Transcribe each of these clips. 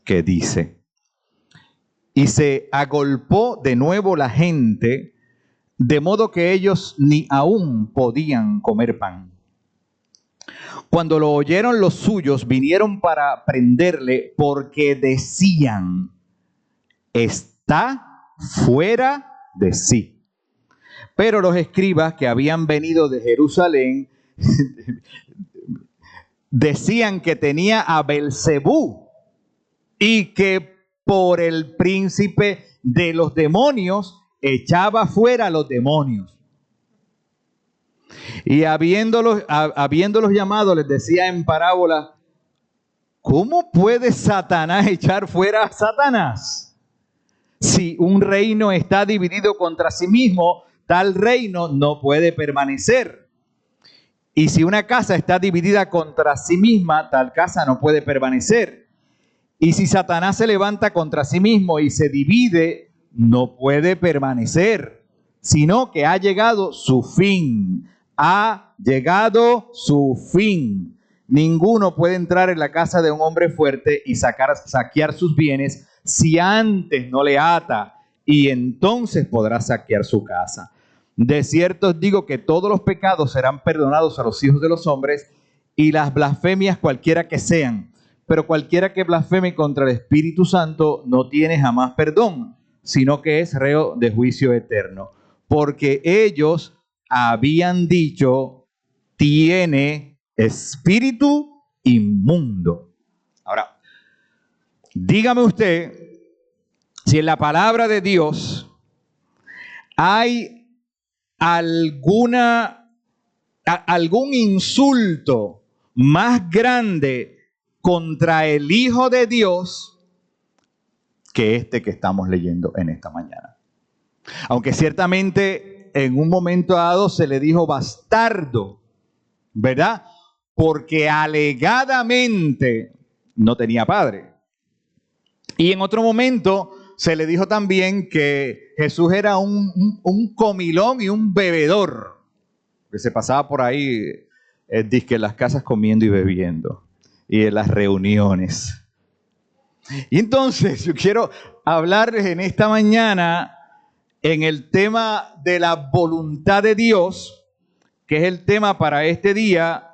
que dice: y se agolpó de nuevo la gente, de modo que ellos ni aún podían comer pan. Cuando lo oyeron los suyos, vinieron para prenderle, porque decían: está fuera de sí. Pero los escribas que habían venido de Jerusalén decían que tenía a Belcebú y que por el príncipe de los demonios echaba fuera a los demonios. Y habiéndolos llamado, les decía en parábola: ¿cómo puede Satanás echar fuera a Satanás? Si un reino está dividido contra sí mismo, tal reino no puede permanecer. Y si una casa está dividida contra sí misma, tal casa no puede permanecer. Y si Satanás se levanta contra sí mismo y se divide, no puede permanecer, sino que ha llegado su fin. Ha llegado su fin. Ninguno puede entrar en la casa de un hombre fuerte y saquear sus bienes si antes no le ata, y entonces podrá saquear su casa. De cierto os digo que todos los pecados serán perdonados a los hijos de los hombres, y las blasfemias cualquiera que sean. Pero cualquiera que blasfeme contra el Espíritu Santo no tiene jamás perdón, sino que es reo de juicio eterno. Porque ellos habían dicho: tiene espíritu inmundo. Ahora, dígame usted si en la palabra de Dios hay algún insulto más grande contra el Hijo de Dios que este que estamos leyendo en esta mañana. Aunque ciertamente en un momento dado se le dijo bastardo, ¿verdad? Porque alegadamente no tenía padre. Y en otro momento se le dijo también que Jesús era un comilón y un bebedor, que se pasaba por ahí, dizque en las casas comiendo y bebiendo, y en las reuniones. Y entonces yo quiero hablarles en esta mañana en el tema de la voluntad de Dios, que es el tema para este día,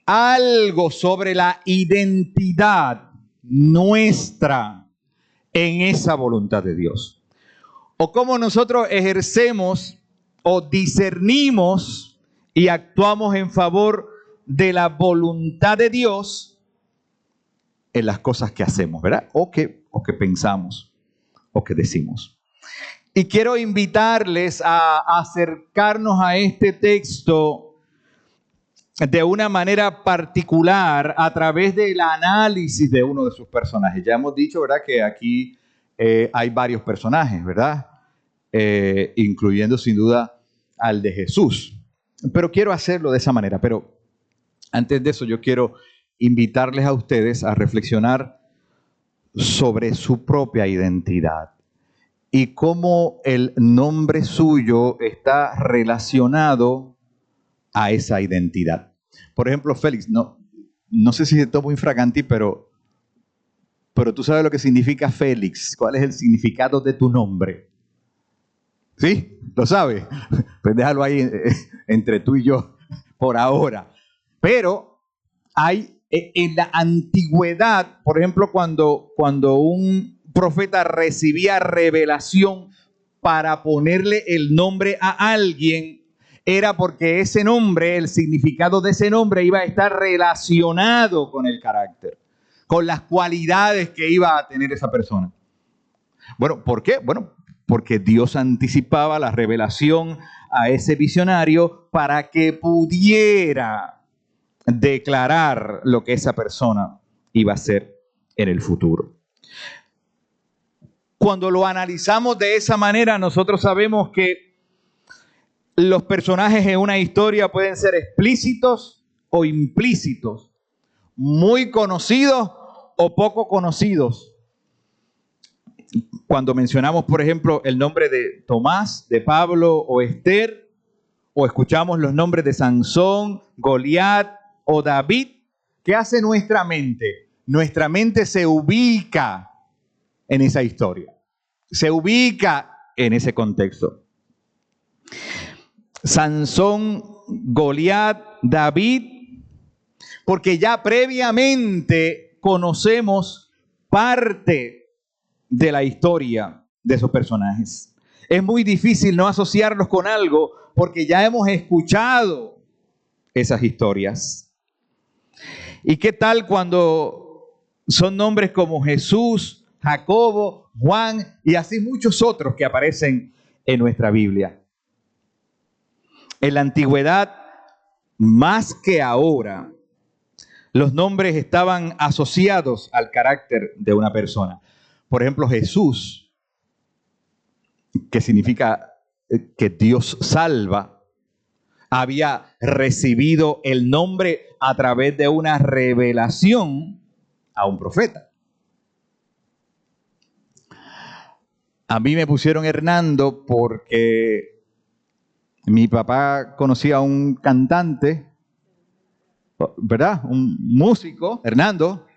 algo sobre la identidad nuestra en esa voluntad de Dios. O cómo nosotros ejercemos o discernimos y actuamos en favor de la voluntad de Dios en las cosas que hacemos, ¿verdad? O que pensamos o que decimos. Y quiero invitarles a acercarnos a este texto de una manera particular a través del análisis de uno de sus personajes. Ya hemos dicho, ¿verdad?, que aquí hay varios personajes, ¿verdad? Incluyendo sin duda al de Jesús. Pero quiero hacerlo de esa manera. Pero antes de eso yo quiero invitarles a ustedes a reflexionar sobre su propia identidad y cómo el nombre suyo está relacionado a esa identidad. Por ejemplo, Félix, no sé si esto es muy infraganti, pero tú sabes lo que significa Félix. ¿Cuál es el significado de tu nombre? ¿Sí? ¿Lo sabes? Pues déjalo ahí entre tú y yo por ahora. Pero hay en la antigüedad, por ejemplo, cuando un profeta recibía revelación para ponerle el nombre a alguien, era porque ese nombre, el significado de ese nombre iba a estar relacionado con el carácter, con las cualidades que iba a tener esa persona. Bueno, ¿por qué? Bueno, porque Dios anticipaba la revelación a ese visionario para que pudiera declarar lo que esa persona iba a ser en el futuro. Cuando lo analizamos de esa manera, nosotros sabemos que los personajes en una historia pueden ser explícitos o implícitos, muy conocidos o poco conocidos. Cuando mencionamos, por ejemplo, el nombre de Tomás, de Pablo o Esther, o escuchamos los nombres de Sansón, Goliat o David, ¿qué hace nuestra mente? nuestra mente se ubica en esa historia, se ubica en ese contexto. Sansón, Goliat, David, porque ya previamente conocemos parte de la historia de esos personajes. Es muy difícil no asociarlos con algo porque ya hemos escuchado esas historias. ¿Y qué tal cuando son nombres como Jesús, Jacobo, Juan y así muchos otros que aparecen en nuestra Biblia? En la antigüedad, más que ahora, los nombres estaban asociados al carácter de una persona. Por ejemplo, Jesús, que significa que Dios salva, había recibido el nombre a través de una revelación a un profeta. A mí me pusieron Hernando porque mi papá conocía a un cantante, ¿verdad? Un músico, Hernando,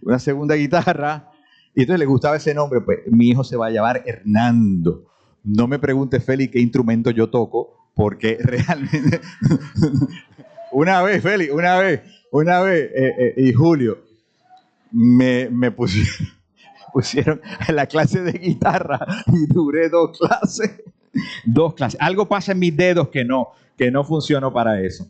una segunda guitarra, y entonces le gustaba ese nombre. Pues mi hijo se va a llamar Hernando. No me pregunte, Félix, qué instrumento yo toco, porque realmente una vez, Félix, y Julio me pusieron en la clase de guitarra y duré dos clases. Algo pasa en mis dedos que no funcionó para eso.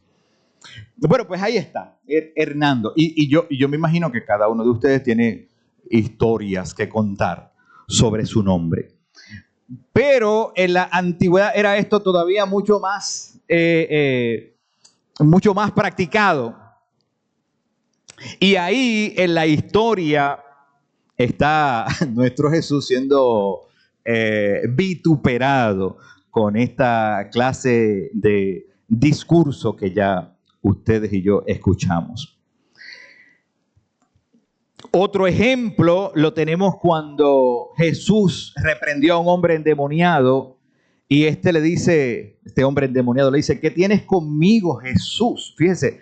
Bueno, pues ahí está, Hernando. Y yo me imagino que cada uno de ustedes tiene historias que contar sobre su nombre. Pero en la antigüedad era esto todavía mucho más practicado. Y ahí en la historia está nuestro Jesús siendo vituperado con esta clase de discurso que ya ustedes y yo escuchamos. Otro ejemplo lo tenemos cuando Jesús reprendió a un hombre endemoniado y este hombre endemoniado le dice: ¿qué tienes conmigo, Jesús? Fíjese,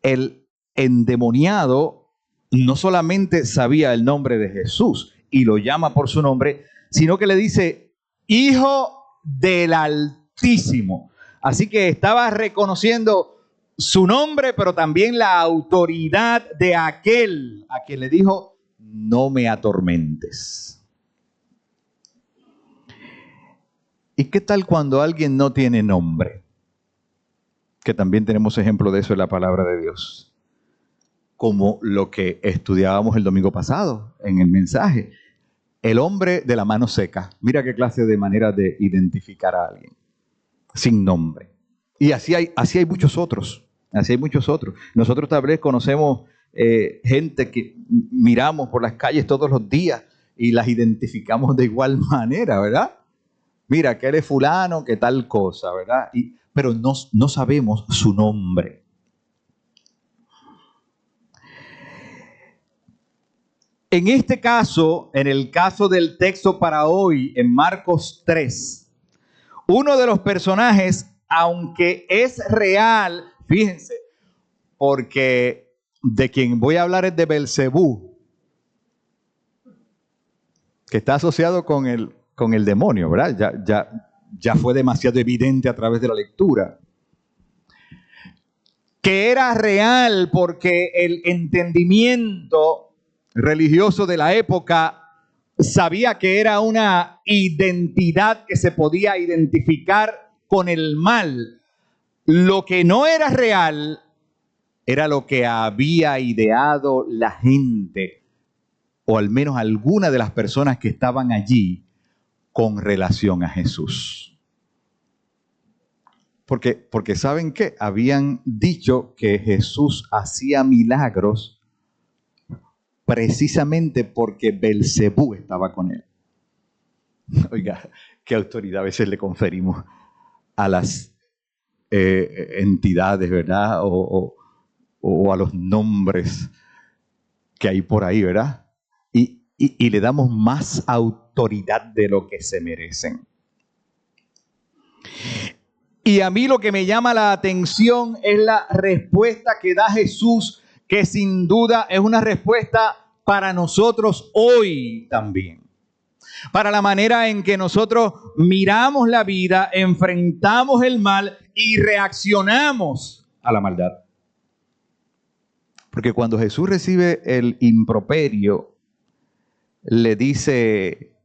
el endemoniado no solamente sabía el nombre de Jesús y lo llama por su nombre, sino que le dice: Hijo del Altísimo. Así que estaba reconociendo su nombre, pero también la autoridad de aquel a quien le dijo: no me atormentes. ¿Y qué tal cuando alguien no tiene nombre? Que también tenemos ejemplo de eso en la palabra de Dios. Como lo que estudiábamos el domingo pasado en el mensaje. El hombre de la mano seca. Mira qué clase de manera de identificar a alguien. Sin nombre. Y así hay muchos otros. Así hay muchos otros. Nosotros tal vez conocemos gente que miramos por las calles todos los días y las identificamos de igual manera, ¿verdad? Mira, que él es fulano, que tal cosa, ¿verdad? Pero no sabemos su nombre. En este caso, en el caso del texto para hoy, en Marcos 3, uno de los personajes, aunque es real, fíjense, porque de quien voy a hablar es de Belcebú, que está asociado con el demonio, ¿verdad? Ya fue demasiado evidente a través de la lectura. Que era real porque el entendimiento religioso de la época sabía que era una identidad que se podía identificar con el mal. Lo que no era real era lo que había ideado la gente, o al menos alguna de las personas que estaban allí con relación a Jesús. Porque ¿saben qué? Habían dicho que Jesús hacía milagros precisamente porque Belcebú estaba con él. Oiga, qué autoridad a veces le conferimos a las entidades, ¿verdad? O a los nombres que hay por ahí, ¿verdad? Y le damos más autoridad de lo que se merecen. Y a mí lo que me llama la atención es la respuesta que da Jesús que sin duda es una respuesta para nosotros hoy también. Para la manera en que nosotros miramos la vida, enfrentamos el mal y reaccionamos a la maldad. Porque cuando Jesús recibe el improperio, le dice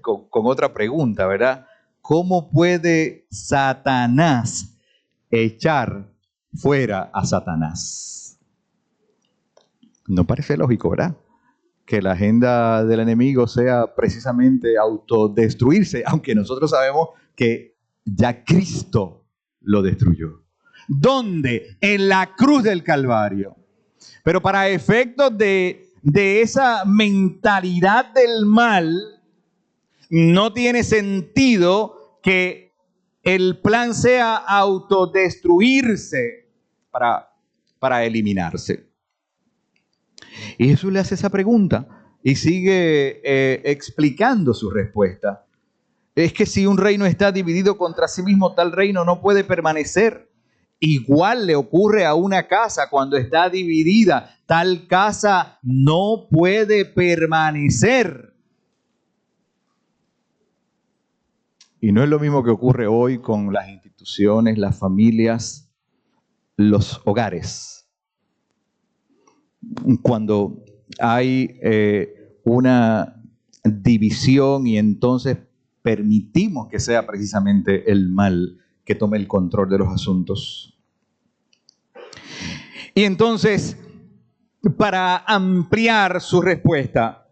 con otra pregunta, ¿verdad? ¿Cómo puede Satanás echar fuera a Satanás? No parece lógico, ¿verdad? Que la agenda del enemigo sea precisamente autodestruirse, aunque nosotros sabemos que ya Cristo lo destruyó. ¿Dónde? En la cruz del Calvario. Pero para efectos de esa mentalidad del mal, no tiene sentido que el plan sea autodestruirse para eliminarse. Y Jesús le hace esa pregunta y sigue explicando su respuesta. Es que si un reino está dividido contra sí mismo, tal reino no puede permanecer. Igual le ocurre a una casa cuando está dividida. Tal casa no puede permanecer. Y no es lo mismo que ocurre hoy con las instituciones, las familias, los hogares. Cuando hay una división y entonces permitimos que sea precisamente el mal que tome el control de los asuntos. Y entonces, para ampliar su respuesta,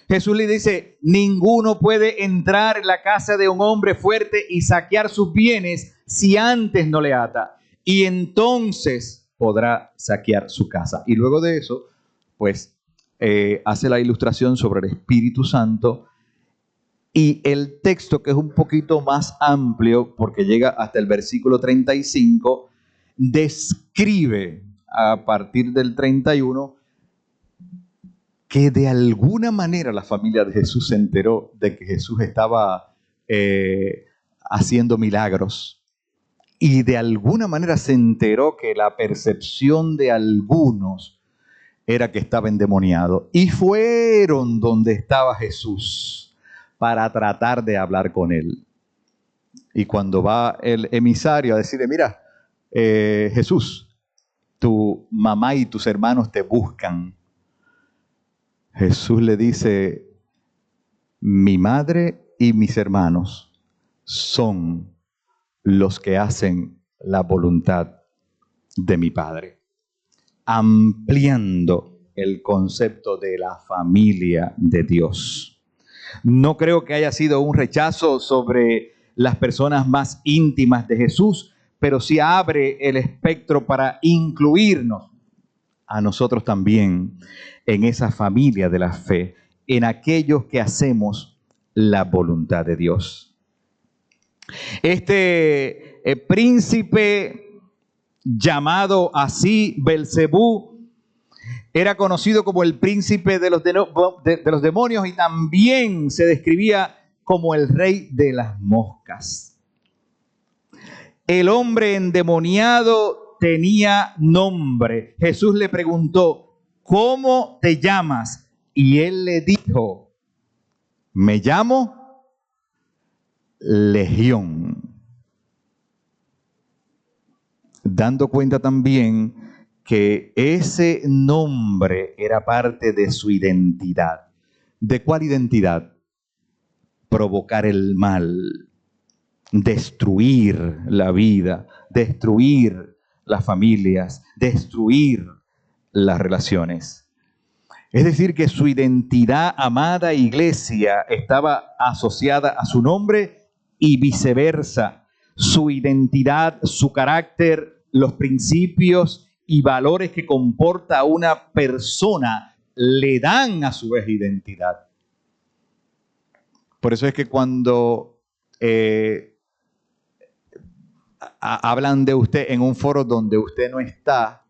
Jesús le dice, ninguno puede entrar en la casa de un hombre fuerte y saquear sus bienes si antes no le ata. Y entonces podrá saquear su casa. Y luego de eso, pues, hace la ilustración sobre el Espíritu Santo y el texto, que es un poquito más amplio, porque llega hasta el versículo 35, describe a partir del 31 que de alguna manera la familia de Jesús se enteró de que Jesús estaba haciendo milagros. Y de alguna manera se enteró que la percepción de algunos era que estaba endemoniado. Y fueron donde estaba Jesús para tratar de hablar con él. Y cuando va el emisario a decirle, mira, Jesús, tu mamá y tus hermanos te buscan. Jesús le dice, mi madre y mis hermanos son los que hacen la voluntad de mi Padre, ampliando el concepto de la familia de Dios. No creo que haya sido un rechazo sobre las personas más íntimas de Jesús, pero sí abre el espectro para incluirnos a nosotros también en esa familia de la fe, en aquellos que hacemos la voluntad de Dios. Este príncipe llamado así Belcebú era conocido como el príncipe de los demonios y también se describía como el rey de las moscas. El hombre endemoniado tenía nombre. Jesús le preguntó, ¿cómo te llamas? Y él le dijo, me llamo Legión, dando cuenta también que ese nombre era parte de su identidad. ¿De cuál identidad? Provocar el mal, destruir la vida, destruir las familias, destruir las relaciones. Es decir, que su identidad, amada iglesia, estaba asociada a su nombre y viceversa. Su identidad, su carácter, los principios y valores que comporta una persona le dan a su vez identidad. Por eso es que cuando hablan de usted en un foro donde usted no está,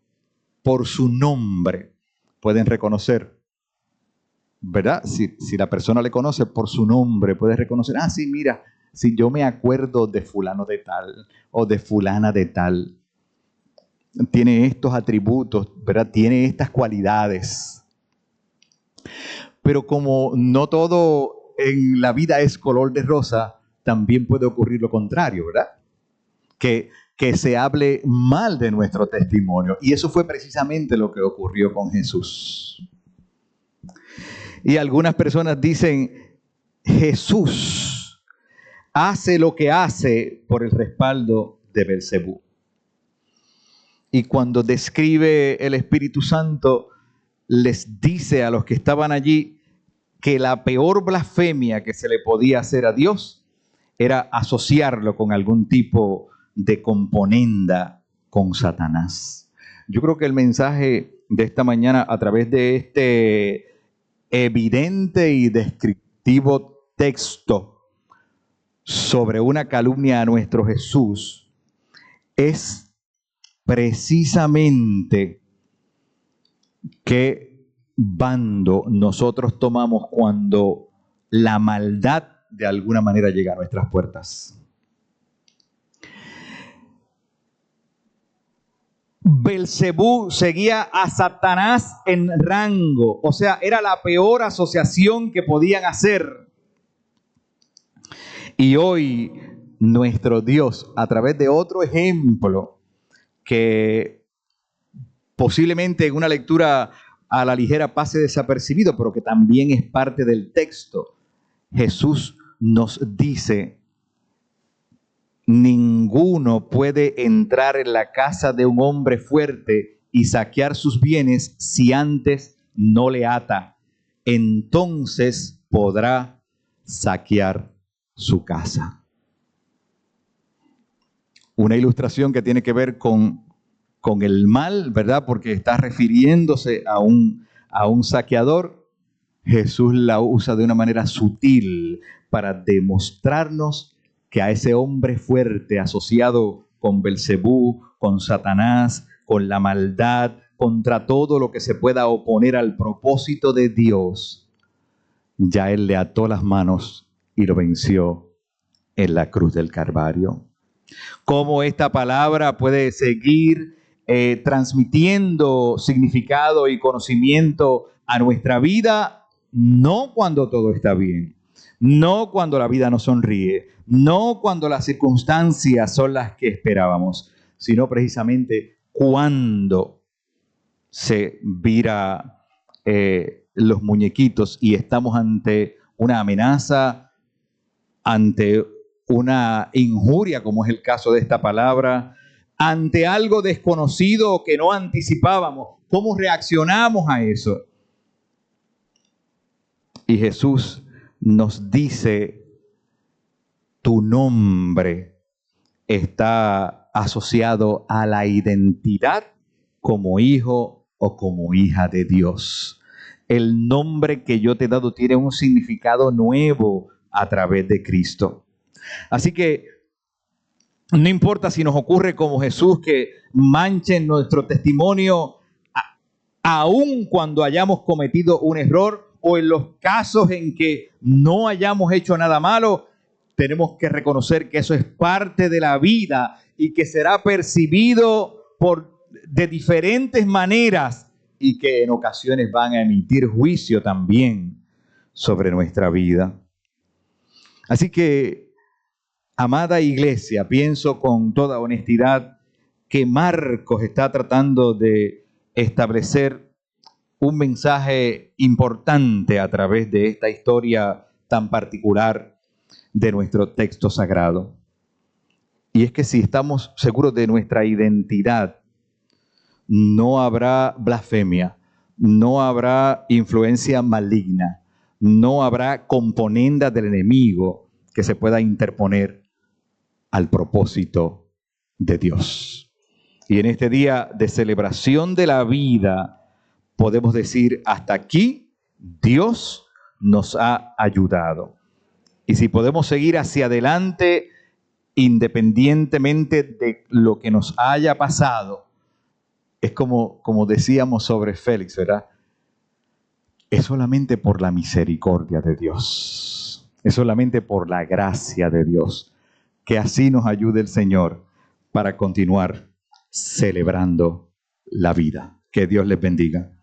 por su nombre pueden reconocer, ¿verdad? Si la persona le conoce por su nombre, puede reconocer, ah, sí, mira, si yo me acuerdo de fulano de tal o de fulana de tal. tiene estos atributos, ¿verdad? Tiene estas cualidades. Pero como no todo en la vida es color de rosa, también puede ocurrir lo contrario, ¿verdad? Que se hable mal de nuestro testimonio. Y eso fue precisamente lo que ocurrió con Jesús. Y algunas personas dicen, Jesús hace lo que hace por el respaldo de Belcebú. Y cuando describe el Espíritu Santo, les dice a los que estaban allí que la peor blasfemia que se le podía hacer a Dios era asociarlo con algún tipo de componenda con Satanás. Yo creo que el mensaje de esta mañana, a través de este evidente y descriptivo texto sobre una calumnia a nuestro Jesús, es precisamente qué bando nosotros tomamos cuando la maldad de alguna manera llega a nuestras puertas. Belcebú seguía a Satanás en rango, o sea, era la peor asociación que podían hacer. Y hoy nuestro Dios, a través de otro ejemplo que posiblemente en una lectura a la ligera pase desapercibido, pero que también es parte del texto, Jesús nos dice: ninguno puede entrar en la casa de un hombre fuerte y saquear sus bienes si antes no le ata. Entonces podrá saquear su casa. Una ilustración que tiene que ver con el mal, ¿verdad? Porque está refiriéndose a un saqueador. Jesús la usa de una manera sutil para demostrarnos que a ese hombre fuerte asociado con Belcebú, con Satanás, con la maldad, contra todo lo que se pueda oponer al propósito de Dios, ya Él le ató las manos y lo venció en la cruz del Calvario. Cómo esta palabra puede seguir transmitiendo significado y conocimiento a nuestra vida, no cuando todo está bien, no cuando la vida nos sonríe, no cuando las circunstancias son las que esperábamos, sino precisamente cuando se vira los muñequitos y estamos ante una amenaza, ante una injuria, como es el caso de esta palabra, ante algo desconocido que no anticipábamos. ¿Cómo reaccionamos a eso? Y Jesús nos dice: tu nombre está asociado a la identidad como hijo o como hija de Dios. El nombre que yo te he dado tiene un significado nuevo a través de Cristo. Así que no importa si nos ocurre como Jesús que manchen nuestro testimonio, aun cuando hayamos cometido un error, o en los casos en que no hayamos hecho nada malo, tenemos que reconocer que eso es parte de la vida y que será percibido de diferentes maneras y que en ocasiones van a emitir juicio también sobre nuestra vida. Así que, amada iglesia, pienso con toda honestidad que Marcos está tratando de establecer un mensaje importante a través de esta historia tan particular de nuestro texto sagrado. Y es que si estamos seguros de nuestra identidad, no habrá blasfemia, no habrá influencia maligna, no habrá componenda del enemigo que se pueda interponer al propósito de Dios. Y en este día de celebración de la vida, podemos decir: hasta aquí Dios nos ha ayudado. Y si podemos seguir hacia adelante, independientemente de lo que nos haya pasado, es como decíamos sobre Félix, ¿verdad? Es solamente por la misericordia de Dios. Es solamente por la gracia de Dios. Que así nos ayude el Señor para continuar celebrando la vida. Que Dios les bendiga.